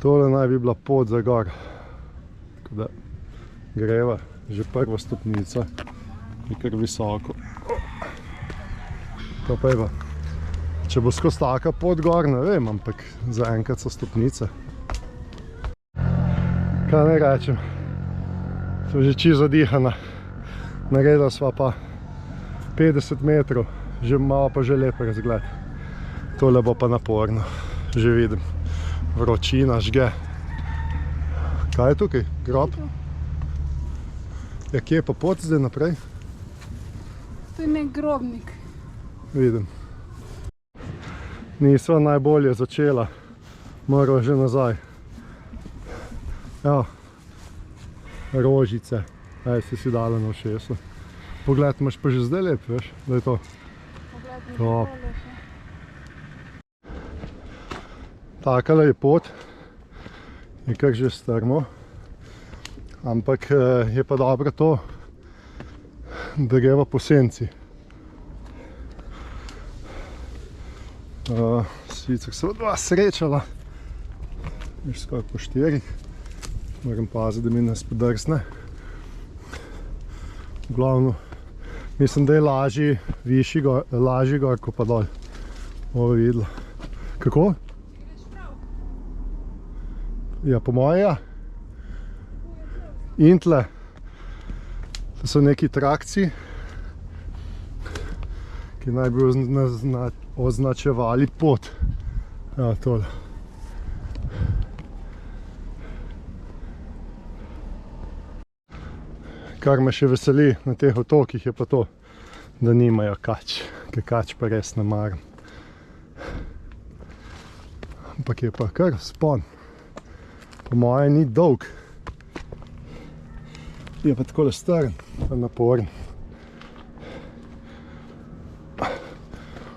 Tole naj bi bila pot za gor. Tako da greva, že prva stopnica je kar visoko. To pa je pa. Če bo skozi taka pot gor, ne vem, ampak zaenkrat so stopnice. Kaj naj rečem? Sem že čisto zadihana. Naredila sva pa 50 metrov, že malo pa že lep razgled. Tole bo pa naporno, že vidim. Vročina žge. Kaj je tukaj? Grob? Ja, kje je pa pot zdaj naprej? To je nek grobnik. Vidim. Nisva najbolje začela. Morava že nazaj. Evo. Rožice. Ej, si dala na ušesu. Pogled imaš pa že zdaj lep, veš, da je to. Pogled mi Top. je lepo. Takale je pot. Je kar že strmo. Ampak je pa dobro to, da greva po senci. Sicer se dva srečala. Veš, skoraj po 4. Moram paziti, da mi ne spodrsne. V glavno, mislim, da je lažji gor, ko pa dol. Ovo je videla. Kako? Ja, po moje ja. In tle. To so neki trakci, ki naj bi označevali pot. Ja, tole. Kar me še veseli na teh otokih je pa to, da nimajo kač, ker kač pa res ne maram. Ampak je pa kar spon. Po moje ni dolg. Je pa takole strm, pa naporen.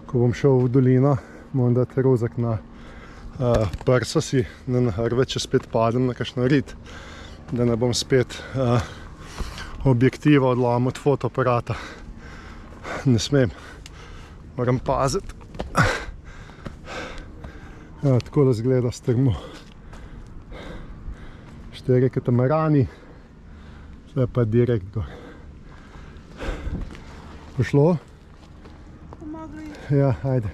Ko bom šel v dolino, moram dati rozak na prsa si, ne na hrbet, če spet padem na kakšno rit, da ne bom spet objektiva odlomil od fotoaparata. Ne smem. Moram paziti. Ja, takole izgleda strmo. 4 katamarani. Tle pa direkt gor. Pošlo? Pomagli. Ja, ajde.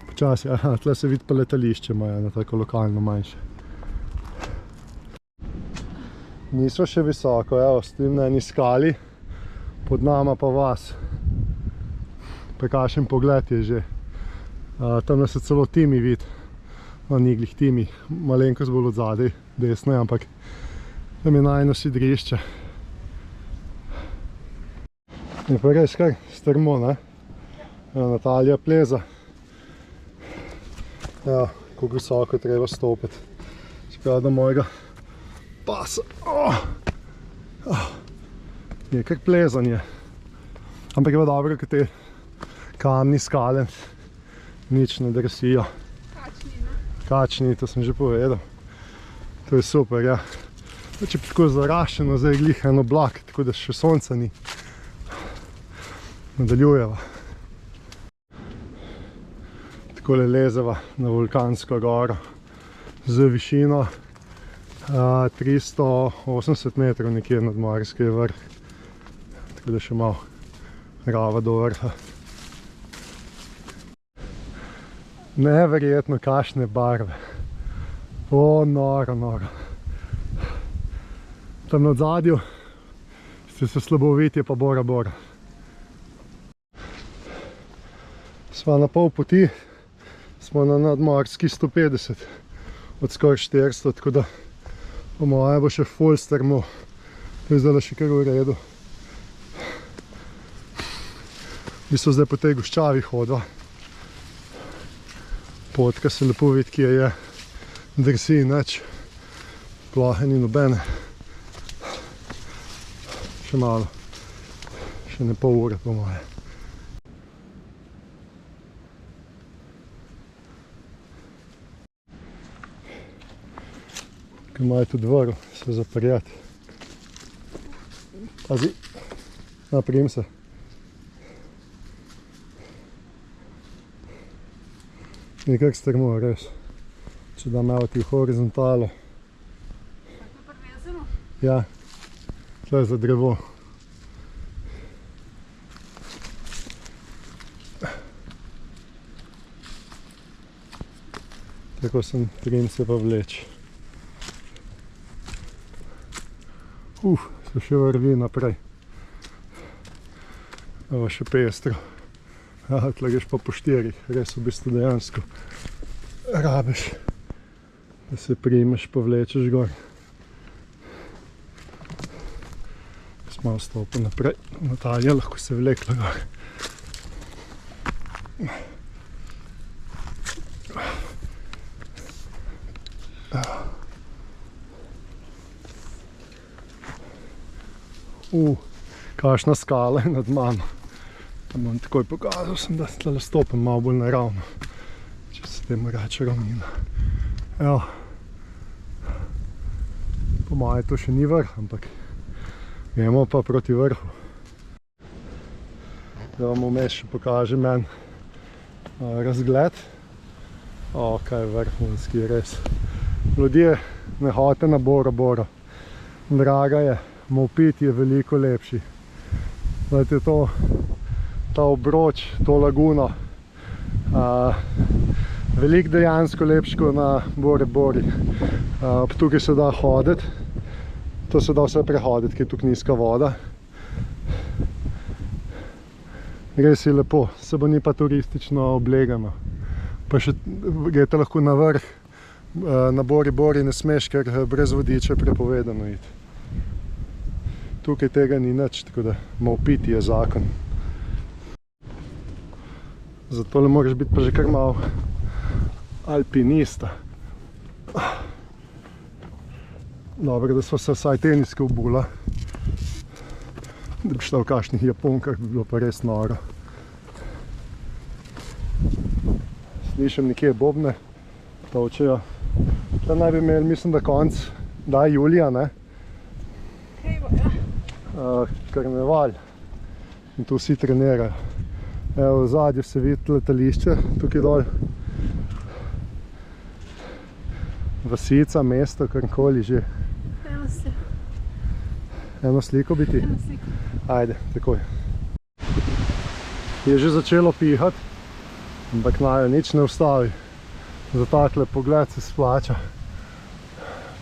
Počasi. Aha, tle se vidi pa letališče imajo, na tako lokalno manjše. Niso še visoko, evo, stojim na eni skali, pod nama pa vas. Pa kakšen pogled je že. Tamle se celo Timi vidi. No, ni glih Timi, malenkost bolj od zadaj, desno je, ampak tam je najno sidrišče. Je pa res kar strmo, ne? Natalija pleza. Ja, koliko visoko je treba stopiti. Čeprav do mojega pasa. Je kar plezanje. Ampak je pa dobro, ker te kamni skale nič ne drsijo. Kačni, ne? Kačni, to sem že povedal. To je super, ja. Če pa tako zaraščeno, zdaj je glih en oblak, tako da še sonca ni. Nadaljujeva. Takole lezeva na vulkansko goro z višino 380 metrov nekje nadmorski vrh. Tako da še malo rava do vrha. Neverjetno kakšne barve. O, noro, noro. Tam na odzadju ste se slabo videti, je pa Bora Bora. Sva na pol poti, smo na nadmorski 150 od skoraj 400, tako da po moje bo še ful strmo. To je zdaj še kar v redu. V bistvu zdaj po tej goščavi hodva. Potka se lepo vidi, kje je. Drsi nič. Plohe ni nobene. Še malo. Še ne pol ure po moje. Kaj imajo tudi vrv, se zaprjati. Pazi, naprim se. Nekak strmo, res. Če da malo ti horizontalo. Tako je privezano. Ja, tle za drevo. Tako sem trim se pa vleč. Se še vrvi naprej. Evo še pestro. Tle greš pa po 4, res v bistvu dejansko rabiš, da se primeš, povlečeš gor. Jaz malo stopil naprej, Natalija lahko se vlekla gor. Kakšna skala je nad mano. Tam bom takoj pokazal, da tle stopim malo bolj naravno, če se temu reče ravnina. Evo, po moje to še ni vrh, ampak gremo pa proti vrhu. Da vam vmes še pokažem en razgled. Kaj vrhunski, res. Ljudje ne hodite na Boro Boro. Draga je, Mopit je veliko lepši. Zdajte to, ta obroč, to laguno, veliko dejansko lepši kot na Bori Bori. Tukaj se da hoditi, to se da vse prehoditi, ker je tukaj nizka voda. Res je lepo, se bo ni pa turistično oblegano. Pa še greste lahko na vrh, na Bori Bori ne smeš, ker brez vodiča je prepovedano iti. Tukaj tega ni nič, tako da Mopit je zakon. Zato le moraš biti pa že kar malo alpinista. Dobro, da sva se vsaj teniske obula. Da bi šla v kakšnih Japonkah, bi bilo pa res noro. Slišim nekje bobne, točejo. Tle naj bi imeli, mislim, da konc, da julija, ne? Karneval. In tu vsi trenirajo. Evo, v zadju se vidi letališče, tukaj dol. Vasica, mesto, karkoli že. Eno sliko bi ti? Eno sliko. Ajde, takoj. Je že začelo pihati, ampak naju nič ne ustavi. Za takle pogled se splača.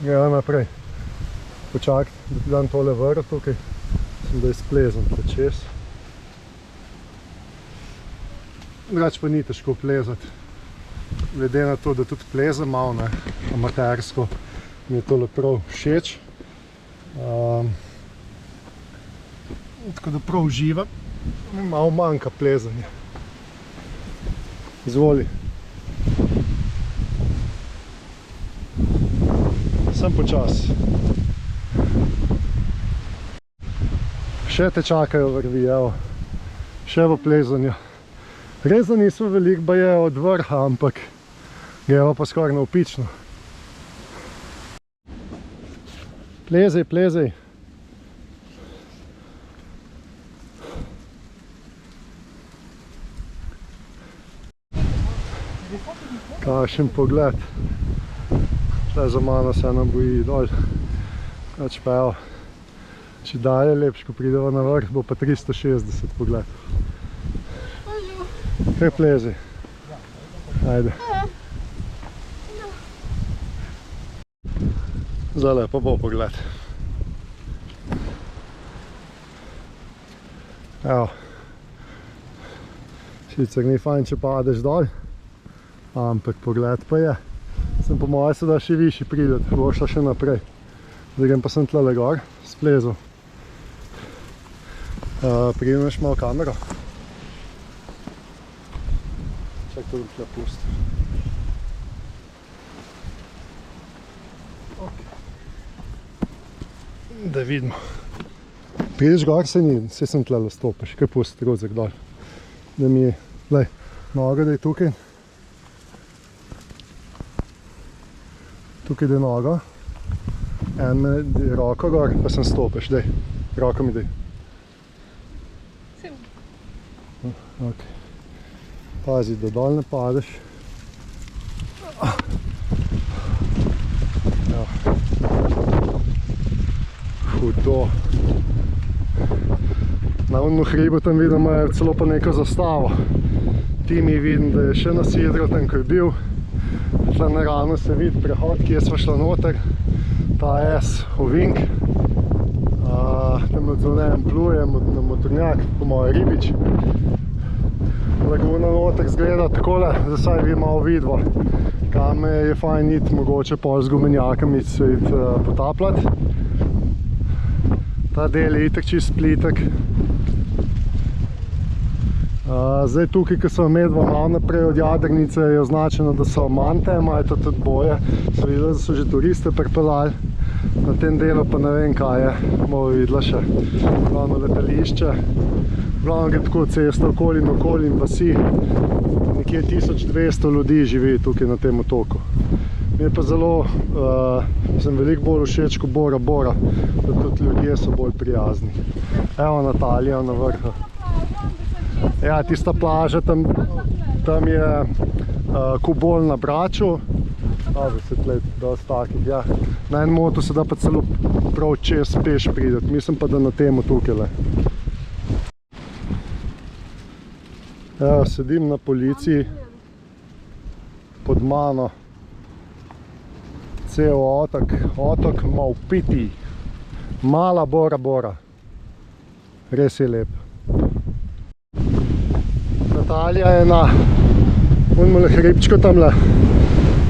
Gremo naprej. Počakaj, da ti dam tole vrv tukaj. Mislim, da je splezan tle čez. Drugače pa ni težko plezati. Glede na to, da tudi plezam malo, ne, amatersko, mi je tole prav všeč. Tako da prav uživam. Malo manjka plezanje. Izvoli. Sem počas. Še te čakajo vrvi, evo. Še v plezanju. Rezno niso veliko baje od vrha, ampak gremo pa skoraj navpično. Plezaj, plezaj. Kakšen pogled. Tle za mano se nam boji dol. Kač pa evo. Če dalje lepš, ko prideva na vrh, bo pa 360 pogled. Kaj plezi? Ajde. Zdaj pa bo pogled. Evo. Sicer ni fajn, če padeš dol, ampak pogled pa je. Sem po moje se da še višji prideti, bo šla še naprej. Zdaj grem pa sem tlele gor, splezal. Prijemeš malo kamero. Čak to bom tle pustil. Da vidimo. Prideš gor, se ni, se sem tle stopiš, kaj pusti rozek dol. Da mi je, glej, noga da je tukaj. Tukaj da je noga. En me je roko gor, pa sem stopiš, dej. Roko mi dej. Pazi, da dol ne padeš. on v hribu tam vidim, imajo celo pa neko zastavo. Timi vidim, da je še na sidru tam, ko je bil. Tle na ranu se vidi prehod, kje sva šla noter. Ta S ovink. Tam odzvonem plujem na motornjak, po moje Ribič. Laguna noter zgleda takole, zdaj saj vi malo vidva. Kam je fajn iti, mogoče pol z gumenjakami se iti potapljati. Ta del je itak čist plitek. Zdaj tukaj, ko so medva malo naprej od Jadrnice, je označeno, da so mante, imajo to tudi boje. So videli, da so že turiste pripeljali. Na tem delu pa ne vem kaj je, bomo videla še. Glavno letališče. Glavno gre tako cesto okoli in okoli in vasi. Nekje 1200 ljudi živi tukaj na tem otoku. Mi je pa zelo, sem veliko bolj všeč kot Bora Bora, da tudi ljudje so bolj prijazni. Evo Natalija na vrhu. Ja, tista plaža, tam je Kubol na Braču. Da se tle dosti takih, ja. Na en motu se da pa celo prav čez peš prideti, mislim pa, da na temu tukajle. Evo, sedim na policiji, pod mano cel otok Maupiti, mala Bora Bora, res je lep. Natalija je na unmole hribčko tamle,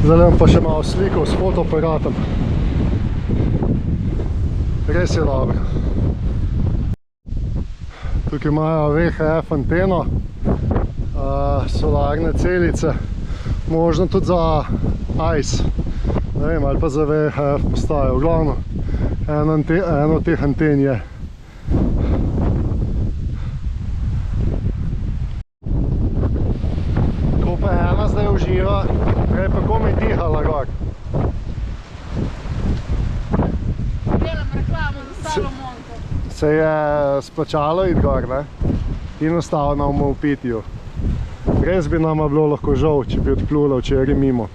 zdaj bom pa še malo slikal s fotoaparatom. Res je dobro. Tukaj imajo VHF anteno, solarne celice, možno tudi za ICE, ne vem, ali pa za VHF postajo. V glavno, eno od teh anten je. Ko pa ena zdaj uživa, prej pa komaj dihala gor. Delam reklamo za Salomonko. Se je splačalo iti gor, ne? In ostalo na Maupitiju. Res bi nama bilo lahko žal, če bi odplula včeraj mimo.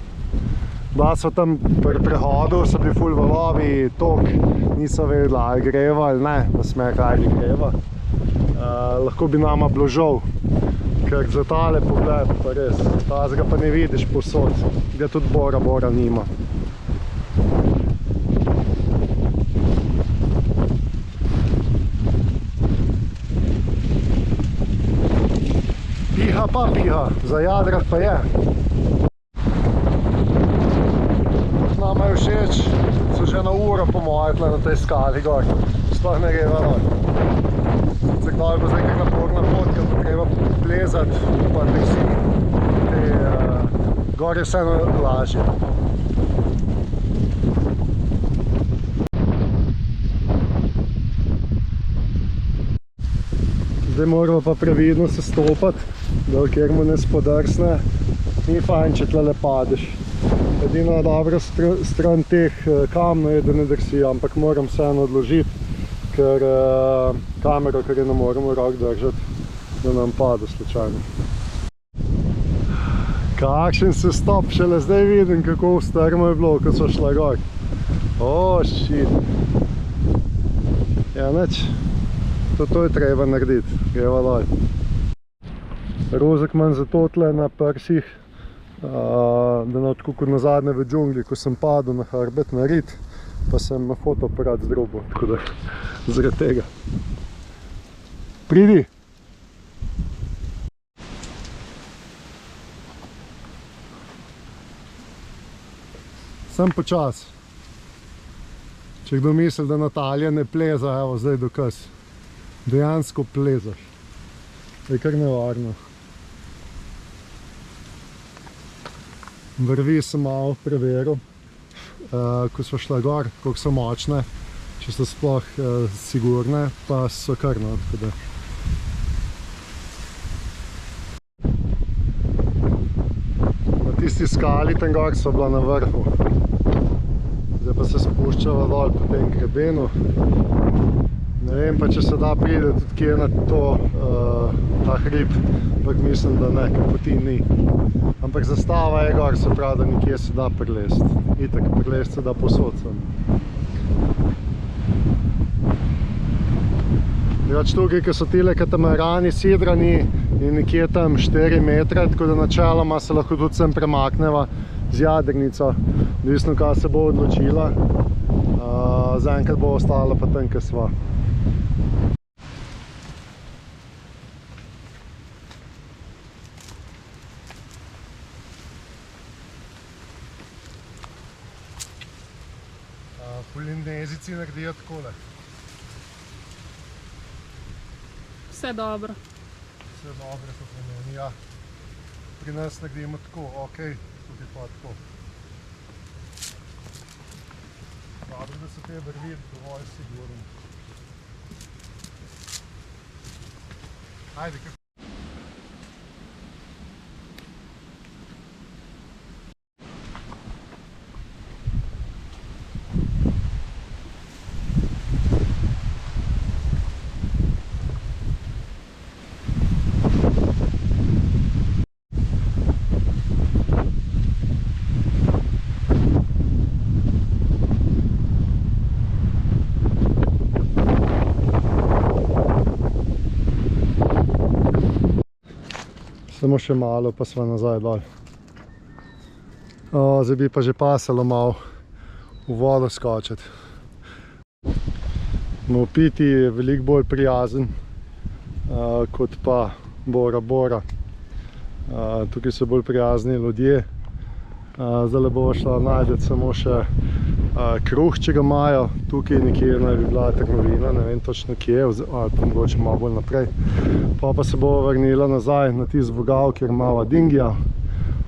Bila so tam pri prehodu, so bili ful valovi, tok, niso vedela, ali greva ali ne, da sme kaj greva. Lahko bi nama bilo žal, ker za tale pogled pa res, tazga pa ne vidiš povsod, da tudi Bora Bora nima. Piha pa piha, za jadrat pa je. Nama je všeč, so že na uro po moje tle na tej skali gor, sploh ne greva dol. Zdaj kdaj bo zdaj kak naporna pot, ker bo treba plezati, pa gor je vseeno lažje. Zdaj moramo pa previdno se stopati, da kjer mu ne spodrsne. Ni fajn, če tle padeš. Edina dobra stran teh kamnov je, da ne drsi, ampak moram vseeno odložiti, ker kamero, ker je ne moramo rok držati, da nam pade slučajno. Kakšen se stop, šele zdaj vidim, kako strmo je bilo, ko so šla gor. O, shit. Ja, nič. To je treba narediti, greva dol. Rozek imam zato tle na prsih, da ne tako kot nazadnje v džungli, ko sem padel na hrbet, na rit, pa sem fotoaparat zdrobil, tako da zaradi tega. Pridi! Sem počas. Če kdo misli, da Natalija ne pleza, evo zdaj dokaz. Dejansko plezaš. Je kar nevarno. Vrvi sem malo preveril, ko so šla gor, koliko so močne, če so sploh sigurne, pa so kar no, tako da. Na tisti skali tam gor so bila na vrhu. Zdaj pa se spuščava dol po tem grebenu. Ne vem pa, če se da pride tudi kje na ta hrib, ampak mislim, da ne, ker poti ni. Ampak zastava je gor, se pravi, da nekje se da prilesti. Itak prilesti se da povsod sem. Drugač tukaj, ko so tile katamarani sidrani in nekje tam 4 metre, tako da načeloma se lahko tudi sem premakneva z jadrnico, odvisno kaj se bo odločila. Zaenkrat bo ostala pa tam, kjer sva. Polinezici naredijo takole. Vse dobro. Vse dobro, to pomeni, ja. Pri nas naredimo tako, ok, tudi pa tako. Dobro, da so te vrvi dovolj sigurni. Ajde, kako? Samo še malo, pa sva nazaj dol. Zdaj bi pa že pasalo malo v vodo skočiti. Piti je veliko bolj prijazen kot pa Bora Bora. Tukaj so bolj prijazni ljudje. Zdaj bo šla najdeti samo še kruh, če ga imajo. Tukaj nekje naj bi bila trgovina, ne vem točno kje, ali pa mogoče malo bolj naprej. Pa se bo vrnila nazaj na tisti vogal, kjer imava dingija.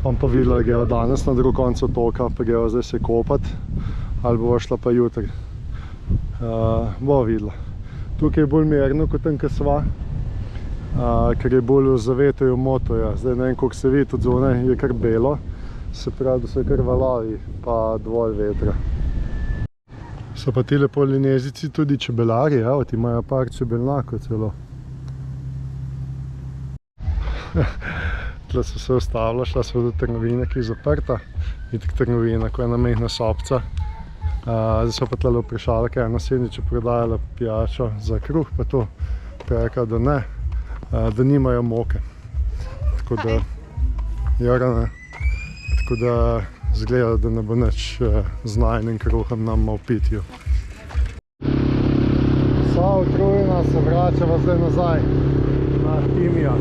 Pa videla, da grejo danes na drug konec otoka, pa grejo zdaj se kopati. Ali bo šla pa jutri. Bo videla. Tukaj je bolj mirno kot tam, kjer sva. Ker je bolj v zavetrju motoja. Zdaj ne vem, koliko se vidi, tudi zunaj je kar belo. Se pravi, da so kar valovi, pa dovolj vetra. So pa tile polinezici tudi čebelari, evo, ti imajo par čebelnakov celo. Tle so se ustavila, šla so do trgovine, ki je zaprta. Itak trgovina, ko je ena majhna šopca. Zdaj so pa tle vprašala, kaj je naslednjič prodajala pijačo za kruh, pa to rekla, da ne, da nimajo moke. Tako da, Jorane, tako da zgleda, da ne bo nič z najnim kruhom nam v pitju. Vsa utrujena se vračava zdaj nazaj na Timija.